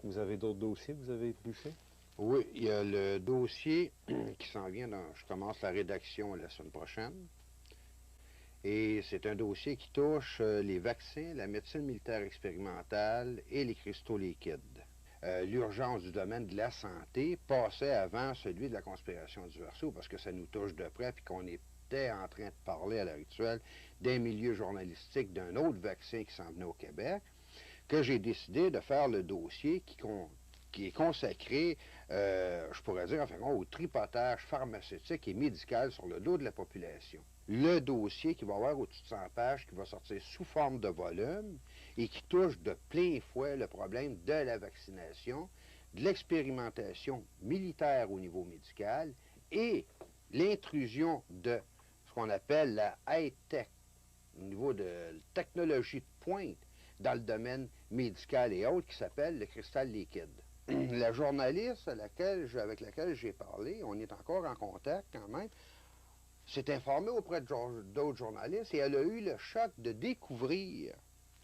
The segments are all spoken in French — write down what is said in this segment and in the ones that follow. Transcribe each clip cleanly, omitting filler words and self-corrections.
Vous avez d'autres dossiers que vous avez épluchés? Oui, il y a le dossier qui s'en vient. Je commence la rédaction la semaine prochaine. Et c'est un dossier qui touche les vaccins, la médecine militaire expérimentale et les cristaux liquides. L'urgence du domaine de la santé passait avant celui de la conspiration du Verseau parce que ça nous touche de près puis qu'on était en train de parler à l'heure actuelle d'un milieu journalistique d'un autre vaccin qui s'en venait au Québec, que j'ai décidé de faire le dossier qui est consacré, je pourrais dire, enfin, au tripotage pharmaceutique et médical sur le dos de la population. Le dossier qui va avoir au-dessus de 100 pages, qui va sortir sous forme de volume et qui touche de plein fouet le problème de la vaccination, de l'expérimentation militaire au niveau médical et l'intrusion de ce qu'on appelle la high-tech, au niveau de technologie de pointe, dans le domaine médical et autres, qui s'appelle le cristal liquide. La journaliste avec laquelle j'ai parlé, on est encore en contact quand même, s'est informée auprès d'autres journalistes et elle a eu le choc de découvrir,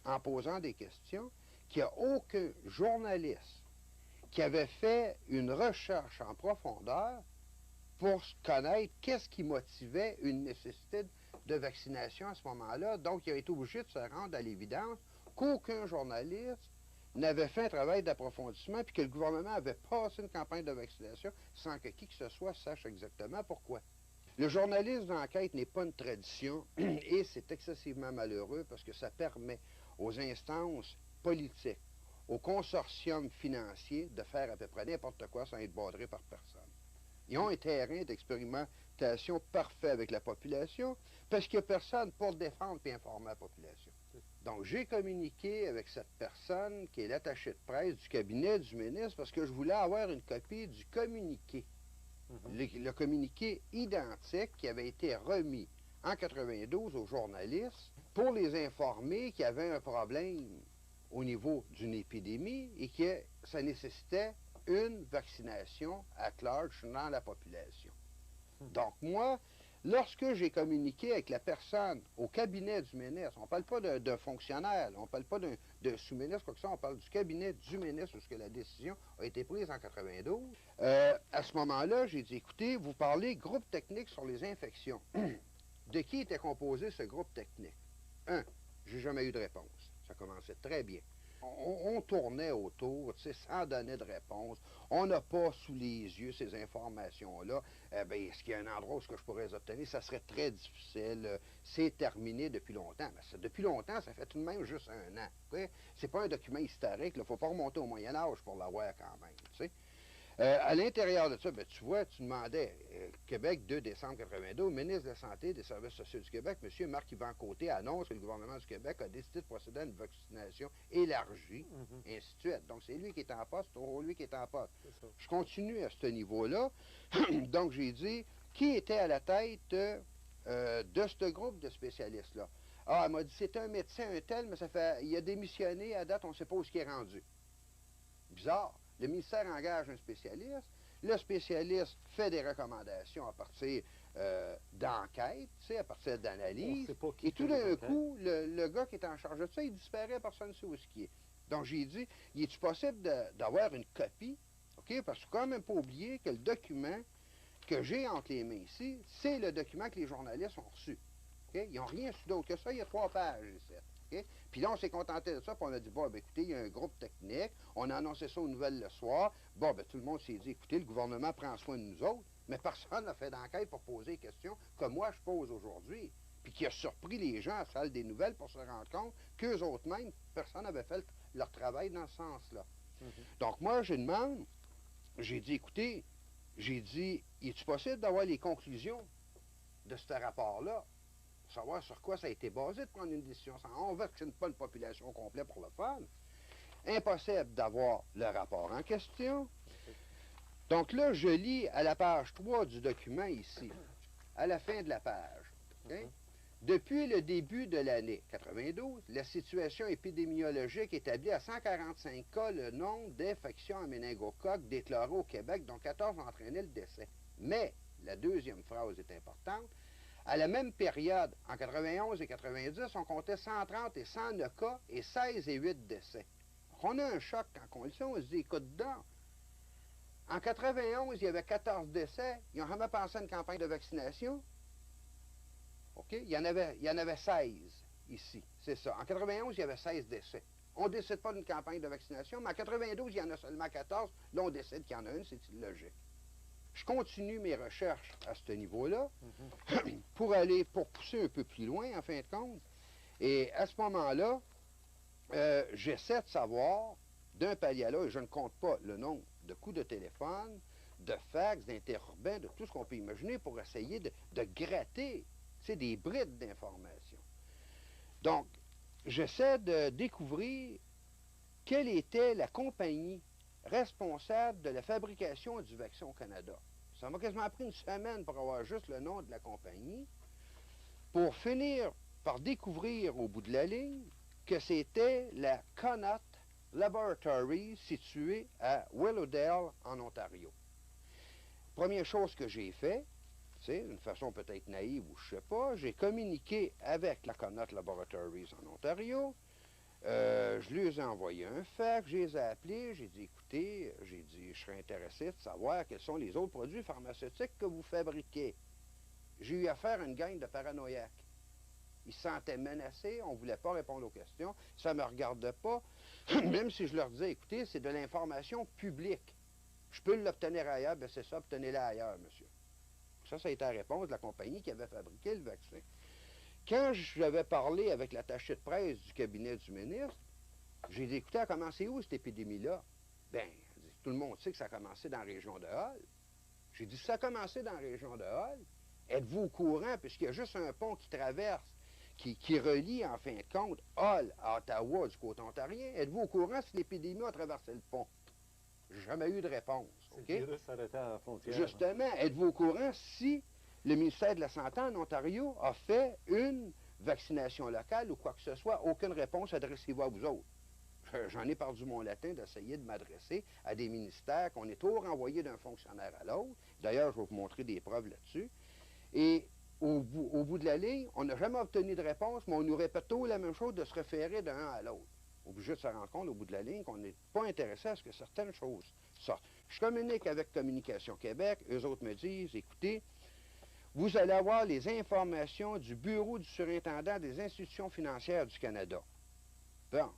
en posant des questions, qu'il n'y a aucun journaliste qui avait fait une recherche en profondeur pour connaître qu'est-ce qui motivait une nécessité de vaccination à ce moment-là. Donc, il a été obligé de se rendre à l'évidence qu'aucun journaliste n'avait fait un travail d'approfondissement puis que le gouvernement avait passé une campagne de vaccination sans que qui que ce soit sache exactement pourquoi. Le journalisme d'enquête n'est pas une tradition et c'est excessivement malheureux parce que ça permet aux instances politiques, aux consortiums financiers de faire à peu près n'importe quoi sans être badrés par personne. Ils ont un terrain d'expérimentation parfait avec la population parce qu'il n'y a personne pour défendre et informer la population. Donc, j'ai communiqué avec cette personne qui est l'attaché de presse du cabinet du ministre parce que je voulais avoir une copie du communiqué. Le communiqué identique qui avait été remis en 92 aux journalistes pour les informer qu'il y avait un problème au niveau d'une épidémie et que ça nécessitait une vaccination at large dans la population. Donc moi, lorsque j'ai communiqué avec la personne au cabinet du ministre, on ne parle pas d'un fonctionnaire, on ne parle pas d'un sous-ministre, quoi que ça, on parle du cabinet du ministre où la décision a été prise en 92. À ce moment-là, j'ai dit, écoutez, vous parlez groupe technique sur les infections. De qui était composé ce groupe technique? J'ai jamais eu de réponse. Ça commençait très bien. On tournait autour, sans donner de réponse. On n'a pas sous les yeux ces informations-là. Est-ce qu'il y a un endroit où je pourrais les obtenir? Ça serait très difficile. C'est terminé depuis longtemps. Mais depuis longtemps, ça fait tout de même juste un an. Okay? C'est pas un document historique. Il ne faut pas remonter au Moyen-Âge pour l'avoir quand même. T'sais. À l'intérieur de ça, tu vois, tu demandais, Québec, 2 décembre 82, ministre de la Santé et des Services sociaux du Québec, M. Marc-Yvan Côté, annonce que le gouvernement du Québec a décidé de procéder à une vaccination élargie, ainsi de suite. Donc, c'est lui qui est en poste, c'est lui qui est en poste. Je continue à ce niveau-là. Donc, j'ai dit, qui était à la tête de ce groupe de spécialistes-là? Ah, elle m'a dit, c'est un médecin, un tel, mais il a démissionné, à date, on ne sait pas où il est rendu. Bizarre. Le ministère engage un spécialiste. Le spécialiste fait des recommandations à partir d'enquêtes, à partir d'analyses. Et tout d'un coup, le gars qui est en charge de ça, il disparaît, personne ne sait où est-ce qu'il est. Donc, j'ai dit, est-il possible d'avoir une copie? OK? Parce qu'il ne faut quand même pas oublier que le document que j'ai entre les mains ici, c'est le document que les journalistes ont reçu. Okay? Ils n'ont rien su d'autre que ça. Il y a 3 pages ici. Okay? Puis là, on s'est contenté de ça, puis on a dit, écoutez, il y a un groupe technique, on a annoncé ça aux nouvelles le soir, tout le monde s'est dit, écoutez, le gouvernement prend soin de nous autres, mais personne n'a fait d'enquête pour poser des questions que moi je pose aujourd'hui, puis qui a surpris les gens à la salle des nouvelles pour se rendre compte qu'eux autres mêmes, personne n'avait fait leur travail dans ce sens-là. Donc moi, je demande, j'ai dit, écoutez, est-il possible d'avoir les conclusions de ce rapport-là? Savoir sur quoi ça a été basé de prendre une décision. On ne vaccine pas une population complète pour le fun. Impossible d'avoir le rapport en question. Donc là, je lis à la page 3 du document ici, à la fin de la page. Okay? Depuis le début de l'année 92, la situation épidémiologique établit à 145 cas le nombre d'infections à méningocoque déclarées au Québec, dont 14 ont entraîné le décès. Mais, la deuxième phrase est importante, à la même période, en 91 et 90, on comptait 130 et 109 cas et 16 et 8 décès. Donc, on a un choc quand on le sait, on se dit, écoute donc, en 91, il y avait 14 décès, ils n'ont jamais pensé à une campagne de vaccination. OK? Il y en avait 16 ici, c'est ça. En 91, il y avait 16 décès. On ne décide pas d'une campagne de vaccination, mais en 92, il y en a seulement 14. Là, on décide qu'il y en a une, c'est logique. Je continue mes recherches à ce niveau-là pour pousser un peu plus loin, en fin de compte. Et à ce moment-là, j'essaie de savoir, d'un palier à l'autre, et je ne compte pas le nombre de coups de téléphone, de fax, d'interurbains, de tout ce qu'on peut imaginer pour essayer de gratter, c'est des brides d'informations. Donc, j'essaie de découvrir quelle était la compagnie responsable de la fabrication du vaccin au Canada. Ça m'a quasiment pris une semaine pour avoir juste le nom de la compagnie, pour finir par découvrir au bout de la ligne que c'était la Connaught Laboratories située à Willowdale, en Ontario. Première chose que j'ai fait, c'est d'une façon peut-être naïve ou je ne sais pas, j'ai communiqué avec la Connaught Laboratories en Ontario. Je lui ai envoyé un fax, je les ai appelés, j'ai dit, écoutez, je serais intéressé de savoir quels sont les autres produits pharmaceutiques que vous fabriquez. J'ai eu affaire à une gang de paranoïaques. Ils se sentaient menacés, on ne voulait pas répondre aux questions, ça ne me regardait pas, même si je leur disais, écoutez, c'est de l'information publique. Je peux l'obtenir ailleurs, bien c'est ça, obtenez-la ailleurs, monsieur. Ça a été la réponse de la compagnie qui avait fabriqué le vaccin. Quand j'avais parlé avec l'attaché de presse du cabinet du ministre, j'ai dit, écoutez, a commencé où cette épidémie-là? Bien, tout le monde sait que ça a commencé dans la région de Hull. J'ai dit, ça a commencé dans la région de Hull. Êtes-vous au courant, puisqu'il y a juste un pont qui traverse, qui relie, en fin de compte, Hull à Ottawa du côté ontarien? Êtes-vous au courant si l'épidémie a traversé le pont? J'ai jamais eu de réponse. OK? Le virus s'arrêtait à la frontière. Justement, êtes-vous au courant si le ministère de la Santé en Ontario a fait une vaccination locale ou quoi que ce soit? Aucune réponse, adressez-vous à vous autres. J'en ai perdu mon latin d'essayer de m'adresser à des ministères qu'on est toujours renvoyé d'un fonctionnaire à l'autre. D'ailleurs, je vais vous montrer des preuves là-dessus. Et au bout de la ligne, on n'a jamais obtenu de réponse, mais on nous répète toujours la même chose de se référer d'un à l'autre. Obligé de se rendre compte au bout de la ligne qu'on n'est pas intéressé à ce que certaines choses sortent. Je communique avec Communication Québec, eux autres me disent, écoutez, vous allez avoir les informations du Bureau du surintendant des institutions financières du Canada. Bon,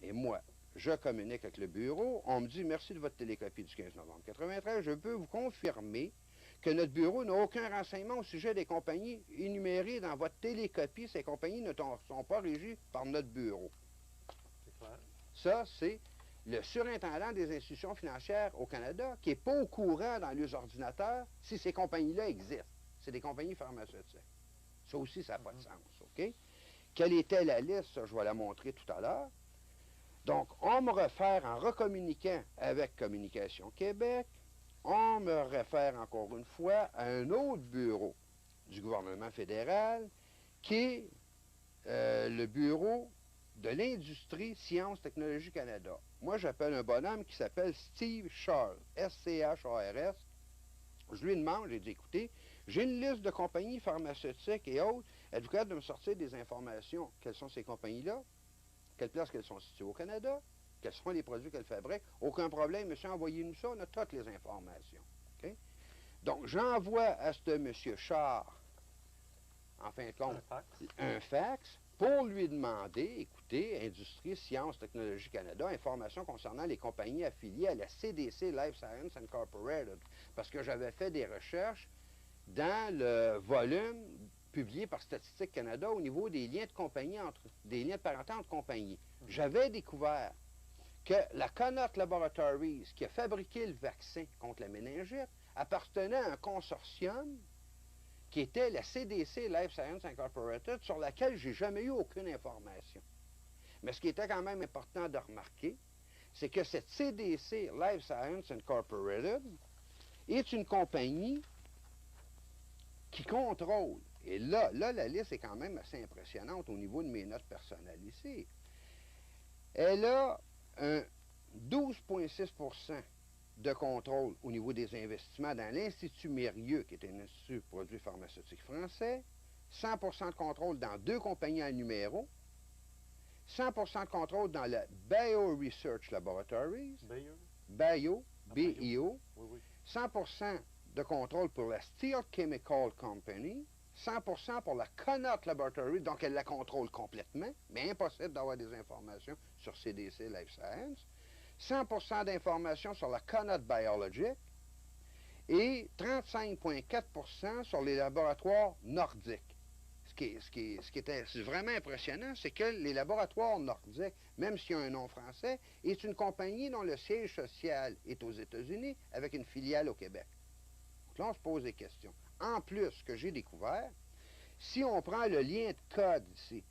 et moi, je communique avec le bureau, on me dit, merci de votre télécopie du 15 novembre 93, je peux vous confirmer que notre bureau n'a aucun renseignement au sujet des compagnies énumérées dans votre télécopie. Ces compagnies ne sont pas régies par notre bureau. Ça, c'est le surintendant des institutions financières au Canada qui n'est pas au courant dans les ordinateurs si ces compagnies-là existent. C'est des compagnies pharmaceutiques. Ça aussi, ça n'a pas de sens, OK? Quelle était la liste? Ça, je vais la montrer tout à l'heure. Donc, on me réfère en recommuniquant avec Communication Québec, on me réfère encore une fois à un autre bureau du gouvernement fédéral qui est le bureau de l'Industrie Sciences Technologies Canada. Moi, j'appelle un bonhomme qui s'appelle Steve Charles, S-C-H-A-R-S. Je lui demande, j'ai dit, écoutez, j'ai une liste de compagnies pharmaceutiques et autres. Êtes-vous capable de me sortir des informations? Quelles sont ces compagnies-là? Quelle place qu'elles sont situées au Canada? Quels sont les produits qu'elles fabriquent? Aucun problème, monsieur, envoyez-nous ça, on a toutes les informations. Okay? Donc, j'envoie à ce monsieur Char, en fin de compte, un fax pour lui demander, écoutez, Industrie, Sciences, Technologies Canada, informations concernant les compagnies affiliées à la CDC Life Sciences Incorporated, parce que j'avais fait des recherches dans le volume publié par Statistique Canada au niveau des liens de compagnie des liens de parenté entre compagnies. J'avais découvert que la Connaught Laboratories, qui a fabriqué le vaccin contre la méningite, appartenait à un consortium qui était la CDC Life Sciences Incorporated, sur laquelle j'ai jamais eu aucune information. Mais ce qui était quand même important de remarquer, c'est que cette CDC Life Sciences Incorporated est une compagnie qui contrôle, et là, la liste est quand même assez impressionnante au niveau de mes notes personnelles ici. Elle a un 12,6% de contrôle au niveau des investissements dans l'Institut Mérieux, qui est un institut de produits pharmaceutiques français, 100% de contrôle dans 2 compagnies à numéro, 100% de contrôle dans le Bio Research Laboratories, Bayer? Bio, Bio. BIO, Oui, oui. 100% de contrôle pour la Steel Chemical Company, 100% pour la Connaught Laboratory, donc elle la contrôle complètement, mais impossible d'avoir des informations sur CDC Life Science, 100% d'informations sur la Connaught Biologic et 35,4% sur les laboratoires nordiques. Ce qui était vraiment impressionnant, c'est que les laboratoires nordiques, même s'ils ont un nom français, est une compagnie dont le siège social est aux États-Unis avec une filiale au Québec. Donc là, on se pose des questions. En plus, ce que j'ai découvert, si on prend le lien de code ici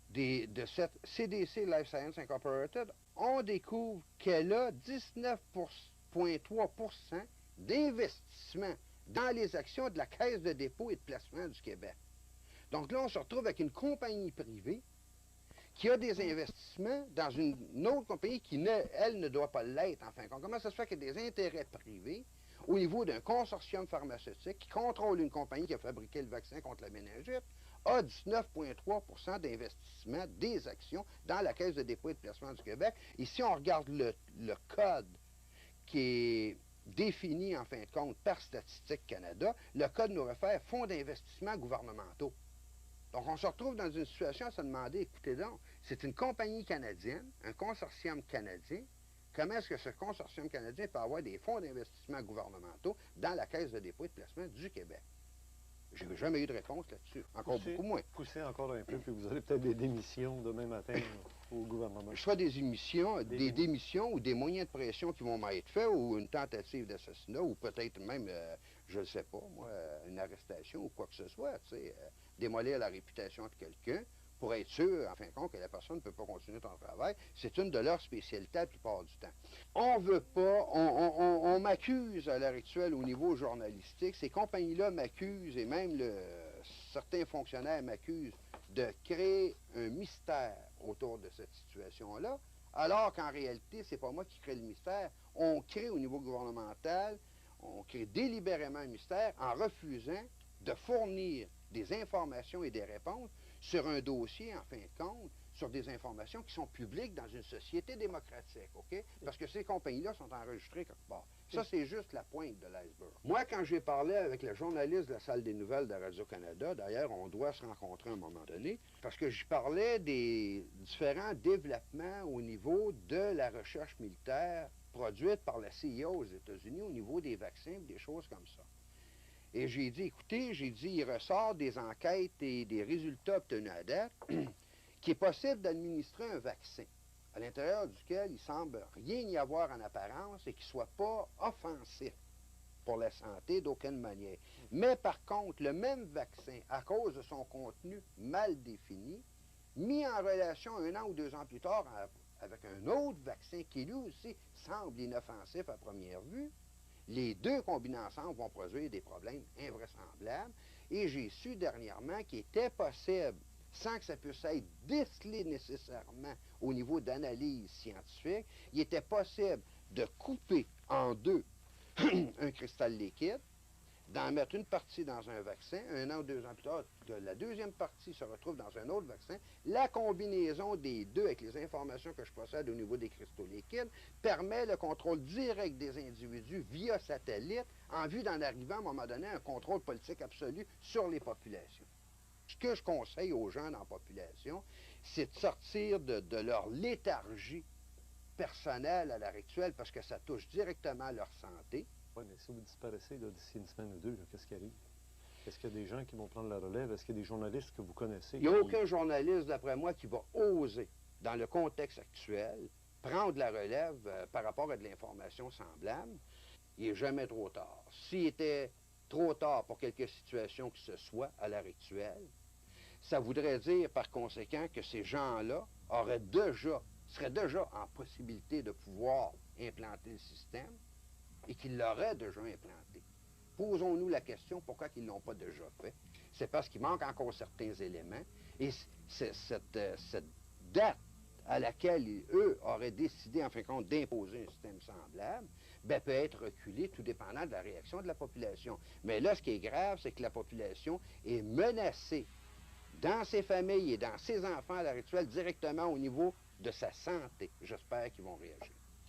de cette CDC Life Science Incorporated, on découvre qu'elle a 19,3% d'investissement dans les actions de la Caisse de dépôt et de placement du Québec. Donc là, on se retrouve avec une compagnie privée qui a des investissements dans une autre compagnie qui, elle, ne doit pas l'être, en fin de compte. Comment ça se fait qu'il y a des intérêts privés au niveau d'un consortium pharmaceutique qui contrôle une compagnie qui a fabriqué le vaccin contre la méningite, a 19,3% d'investissement des actions dans la Caisse de dépôt et de placement du Québec. Et si on regarde le code qui est défini, en fin de compte, par Statistique Canada, le code nous réfère fonds d'investissement gouvernementaux. Donc, on se retrouve dans une situation à se demander, écoutez donc, c'est une compagnie canadienne, un consortium canadien. Comment est-ce que ce consortium canadien peut avoir des fonds d'investissement gouvernementaux dans la Caisse de dépôt et de placement du Québec? Je n'ai jamais eu de réponse là-dessus. Encore beaucoup moins. Poussez encore un peu, puis vous aurez peut-être des démissions demain matin au gouvernement. Soit des émissions, des démissions ou des moyens de pression qui vont m'être faits ou une tentative d'assassinat ou peut-être même, je ne sais pas, moi, une arrestation ou quoi que ce soit. Tu sais, démolir la réputation de quelqu'un pour être sûr, en fin de compte, que la personne ne peut pas continuer son travail. C'est une de leurs spécialités la plupart du temps. On veut pas, on m'accuse à l'heure actuelle au niveau journalistique, ces compagnies-là m'accusent et même certains fonctionnaires m'accusent de créer un mystère autour de cette situation-là, alors qu'en réalité, c'est pas moi qui crée le mystère. On crée au niveau gouvernemental, on crée délibérément un mystère en refusant de fournir des informations et des réponses sur un dossier, en fin de compte, sur des informations qui sont publiques dans une société démocratique, OK? Parce que ces compagnies-là sont enregistrées quelque part. Ça, c'est juste la pointe de l'iceberg. Moi, quand j'ai parlé avec le journaliste de la salle des nouvelles de Radio-Canada, d'ailleurs, on doit se rencontrer à un moment donné, parce que je parlais des différents développements au niveau de la recherche militaire produite par la CIA aux États-Unis au niveau des vaccins, des choses comme ça. Et j'ai dit, écoutez, il ressort des enquêtes et des résultats obtenus à date qu'il est possible d'administrer un vaccin à l'intérieur duquel il semble rien y avoir en apparence et qui ne soit pas offensif pour la santé d'aucune manière. Mais par contre, le même vaccin, à cause de son contenu mal défini, mis en relation 1 an ou 2 ans plus tard avec un autre vaccin qui lui aussi semble inoffensif à première vue, les deux combinés ensemble vont produire des problèmes invraisemblables. Et j'ai su dernièrement qu'il était possible, sans que ça puisse être décelé nécessairement au niveau d'analyse scientifique, il était possible de couper en deux un cristal liquide, d'en mettre une partie dans un vaccin, 1 an ou 2 ans plus tard, que la deuxième partie se retrouve dans un autre vaccin. La combinaison des deux avec les informations que je possède au niveau des cristaux liquides permet le contrôle direct des individus via satellite en vue d'en arriver à un moment donné à un contrôle politique absolu sur les populations. Ce que je conseille aux gens dans la population, c'est de sortir de leur léthargie personnelle à l'heure actuelle parce que ça touche directement à leur santé. Oui, mais si vous disparaissez d'ici une semaine ou deux, qu'est-ce qui arrive? Est-ce qu'il y a des gens qui vont prendre la relève? Est-ce qu'il y a des journalistes que vous connaissez? Il n'y a aucun journaliste, d'après moi, qui va oser, dans le contexte actuel, prendre la relève par rapport à de l'information semblable. Il n'est jamais trop tard. S'il était trop tard pour quelque situation que ce soit à l'heure actuelle, ça voudrait dire par conséquent que ces gens-là seraient déjà en possibilité de pouvoir implanter le système et qu'ils l'auraient déjà implanté. Posons-nous la question pourquoi ils ne l'ont pas déjà fait. C'est parce qu'il manque encore certains éléments et cette date à laquelle eux auraient décidé, en fin de compte, d'imposer un système semblable, ben, peut être reculée tout dépendant de la réaction de la population. Mais là, ce qui est grave, c'est que la population est menacée dans ses familles et dans ses enfants à l'heure actuelle, directement au niveau de sa santé. J'espère qu'ils vont réagir.